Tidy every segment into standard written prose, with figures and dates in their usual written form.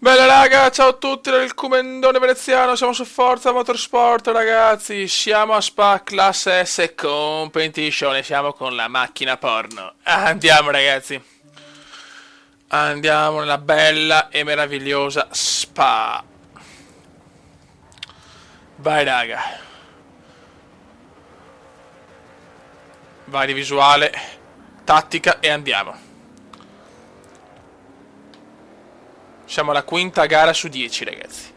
Bella raga, ciao a tutti dal Comendone Veneziano, siamo su Forza Motorsport ragazzi, siamo a Spa Classe S Competition e siamo con la macchina porno. Andiamo ragazzi, andiamo nella bella e meravigliosa Spa. Vai raga, vai di visuale, tattica e andiamo. Siamo alla quinta gara su 10 ragazzi.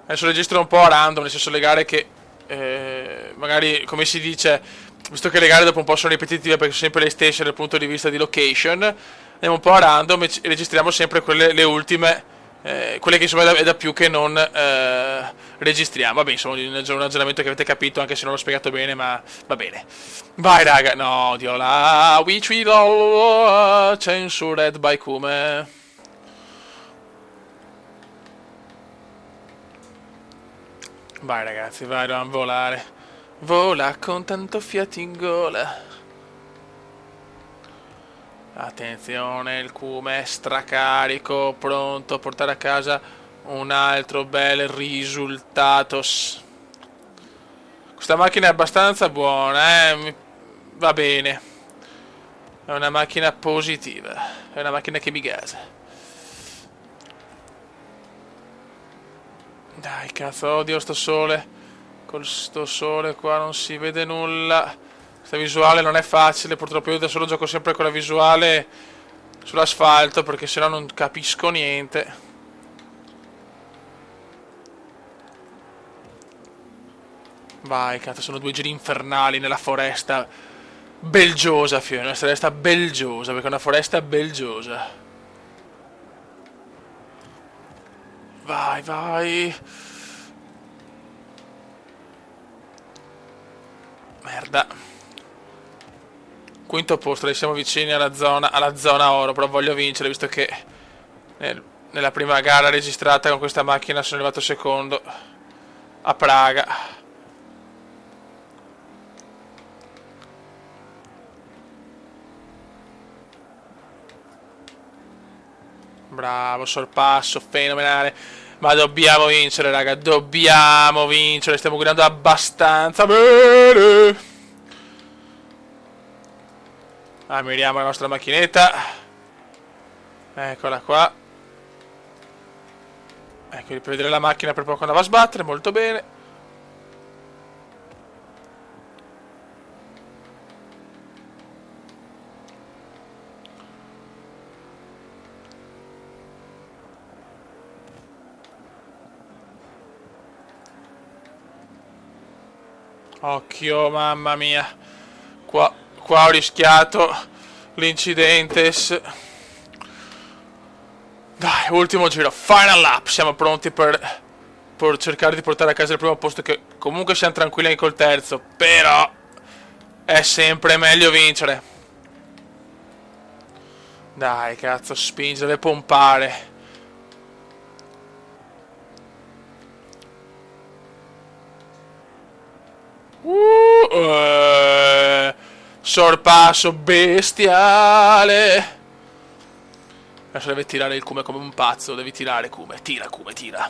Adesso registro un po' a random, nel senso le gare che magari, come si dice, visto che le gare dopo un po' sono ripetitive perché sono sempre le stesse dal punto di vista di location, andiamo un po' a random e registriamo sempre quelle, le ultime, quelle che insomma è da più che non registriamo. Vabbè, insomma, un ragionamento che avete capito anche se non l'ho spiegato bene, ma va bene. Vai raga, no, Dio la which we all censured by Kume. Vai ragazzi, vai, dobbiamo volare. Vola con tanto fiato in gola. Attenzione, il Kume è stracarico, pronto a portare a casa un altro bel risultato. Questa macchina è abbastanza buona, va bene. È una macchina positiva, è una macchina che mi gasa. Dai, cazzo, odio sto sole. Con sto sole qua non si vede nulla. Questa visuale non è facile, purtroppo io da solo gioco sempre con la visuale sull'asfalto perché sennò non capisco niente. Vai, cazzo, sono due giri infernali nella foresta belgiosa, Fiona, una foresta belgiosa, perché è una foresta belgiosa. Vai, vai. Merda. Quinto posto, dai, siamo vicini alla zona oro, però voglio vincere visto che nella prima gara registrata con questa macchina sono arrivato secondo a Praga. Bravo, sorpasso, fenomenale. Ma dobbiamo vincere, raga, dobbiamo vincere. Stiamo guidando abbastanza bene. Ammiriamo la nostra macchinetta. Eccola qua. Ecco, per vedere la macchina per poco andava a sbattere, molto bene. Occhio, mamma mia. Qua ho rischiato l'incidentes. Dai, ultimo giro, final lap. Siamo pronti per cercare di portare a casa il primo posto, che comunque siamo tranquilli anche col terzo. Però è sempre meglio vincere. Dai, cazzo, spingi, deve pompare. Sorpasso bestiale. Adesso deve tirare il Kume come un pazzo. Devi tirare Kume. Tira Kume, tira.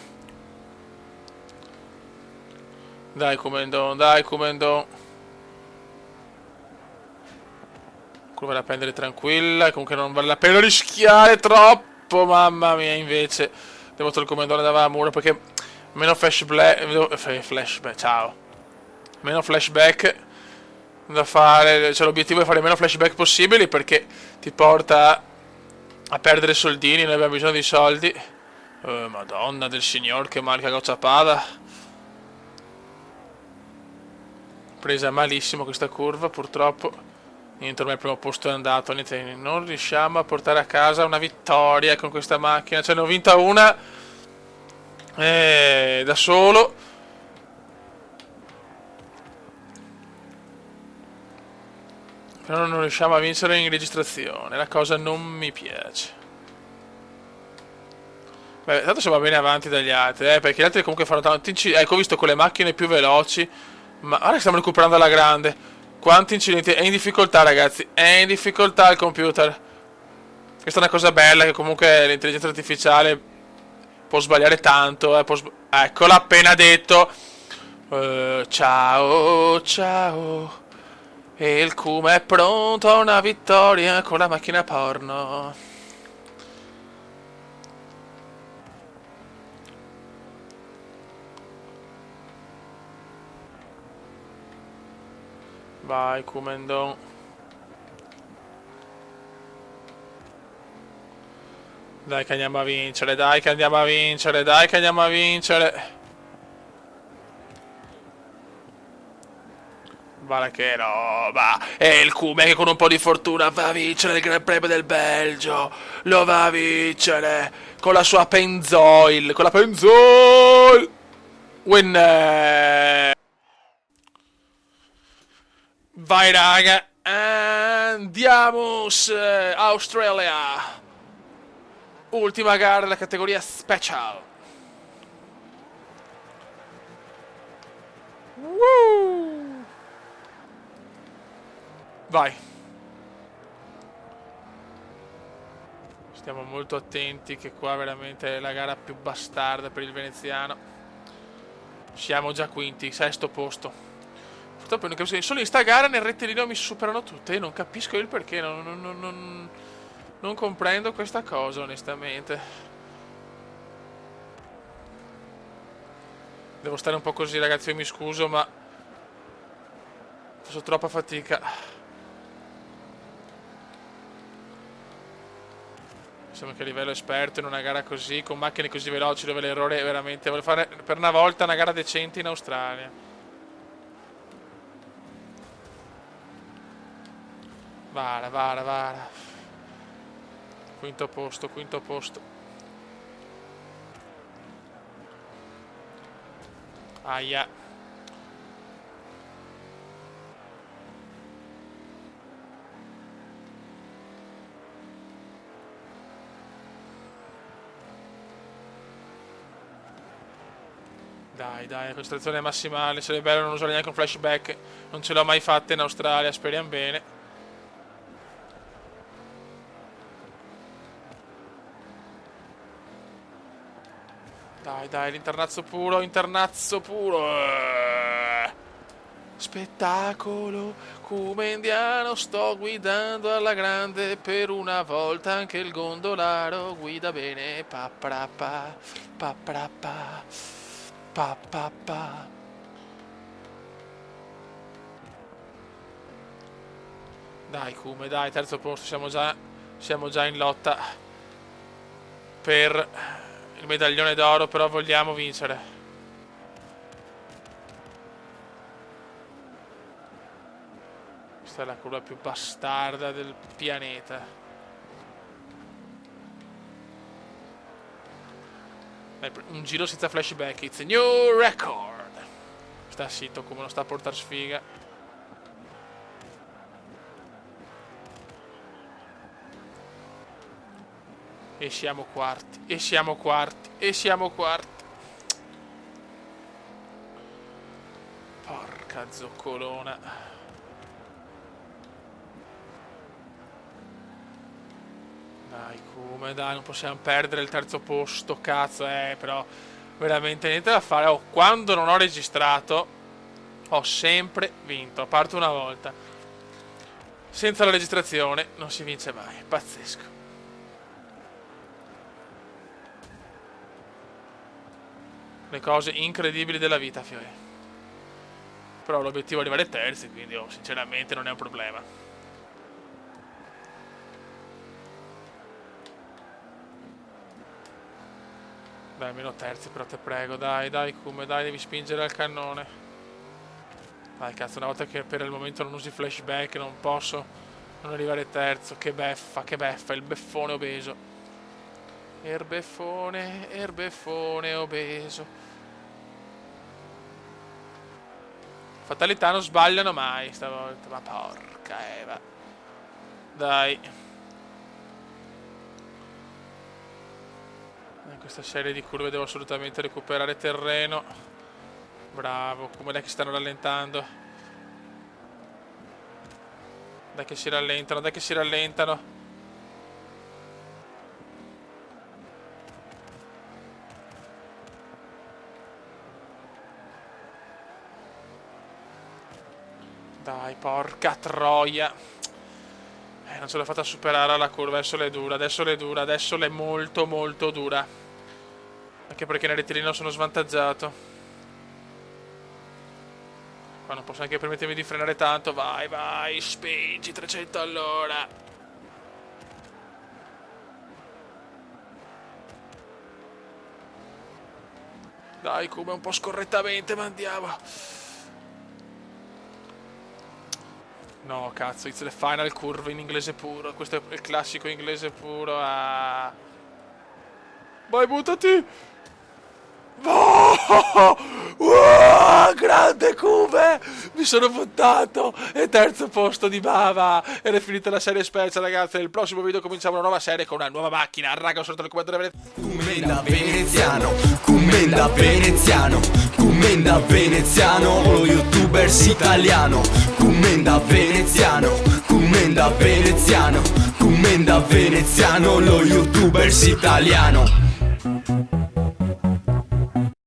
Dai Kumendon, dai Kumendon. Kurva da prendere tranquilla. Comunque non vale la pena rischiare troppo. Mamma mia, invece devo togliere il Kumendon davanti al muro perché meno flashback. Flashback, ciao. Meno flashback da fare, cioè l'obiettivo è fare meno flashback possibili perché ti porta a perdere soldini, noi abbiamo bisogno di soldi. Madonna del signor, che marca gocciapada. Presa malissimo questa curva, purtroppo. Niente, ormai il primo posto è andato, niente, non riusciamo a portare a casa una vittoria con questa macchina, cioè ne ho vinta una da solo. Però non riusciamo a vincere in registrazione, la cosa non mi piace. Beh, tanto siamo bene avanti dagli altri, perché gli altri comunque fanno tanti incidenti. Ecco, ho visto con le macchine più veloci, ma ora che stiamo recuperando alla grande. Quanti incidenti? È in difficoltà, ragazzi, è in difficoltà il computer. Questa è una cosa bella, che comunque l'intelligenza artificiale può sbagliare tanto, ecco, l'ha appena detto. Ciao, ciao. E il Kuma è pronto a una vittoria con la macchina porno. Vai, Kumendon. Dai che andiamo a vincere, dai che andiamo a vincere, dai che andiamo a vincere. Guarda che roba. E il Kume che con un po' di fortuna va a vincere il Gran Premio del Belgio. Lo va a vincere con la sua Pennzoil. Con la Pennzoil. Winner. Vai raga. Andiamo. Australia. Ultima gara della categoria Special. Woo! Vai. Stiamo molto attenti che qua veramente è la gara più bastarda per il veneziano. Siamo già quinti, sesto posto. Purtroppo non capisco, solo in sta gara nel rettilineo mi superano tutte. Io non capisco il perché, non comprendo questa cosa onestamente. Devo stare un po' così ragazzi, io mi scuso ma faccio troppa fatica. Insomma che a livello esperto in una gara così, con macchine così veloci dove l'errore è veramente... Voglio fare per una volta una gara decente in Australia. Vara, vara, vara. Quinto posto, quinto posto. Aia. Dai, dai, la concentrazione massimale. Sarebbe bello non usare neanche un flashback. Non ce l'ho mai fatta in Australia, speriamo bene. Dai, dai, l'internazzo puro, internazzo puro. Spettacolo, come indiano sto guidando alla grande. Per una volta anche il gondolaro guida bene. Paprapa, paprapa, papapa. Dai Kume, dai, terzo posto, siamo già in lotta per il medaglione d'oro, però vogliamo vincere. Questa è la curva più bastarda del pianeta. Dai, un giro senza flashback, it's a new record. Sta zitto, come non sta a portare sfiga. E siamo quarti, e siamo quarti, e siamo quarti. Porca zoccolona. Dai, come dai, non possiamo perdere il terzo posto, cazzo, però veramente niente da fare. Oh, quando non ho registrato, ho sempre vinto, a parte una volta. Senza la registrazione non si vince mai, pazzesco. Le cose incredibili della vita, Fiori. Però l'obiettivo è arrivare terzi, quindi sinceramente non è un problema. Dai, almeno terzi, però te prego, dai, dai, come, dai, devi spingere al cannone. Dai, cazzo, una volta che per il momento non usi flashback, non posso non arrivare terzo. Che beffa, il beffone obeso. Erbeffone obeso. Fatalità non sbagliano mai stavolta. Ma porca Eva. Dai. In questa serie di curve devo assolutamente recuperare terreno. Bravo. Come è che stanno rallentando. Dai che si rallentano, dai che si rallentano. Porca troia. Non ce l'ho fatta superare alla curva. Adesso l'è dura, adesso l'è dura, adesso l'è molto molto dura. Anche perché nel rettilineo sono svantaggiato. Qua non posso neanche permettermi di frenare tanto. Vai, vai, spingi 300 all'ora. Dai, come un po' scorrettamente, ma andiamo. No, cazzo, it's the final curve in inglese puro. Questo è il classico inglese puro. Ah. Vai, buttati! Oh, grande Cube! Mi sono buttato! E terzo posto di Bava! Ed è finita la serie special, ragazzi. Nel prossimo video cominciamo una nuova serie con una nuova macchina. Raga, ho sorto il comando Commenda veneziano, commenda veneziano, commenda veneziano, lo youtubers italiano. Commenda veneziano, commenda veneziano, commenda veneziano, lo youtubers italiano.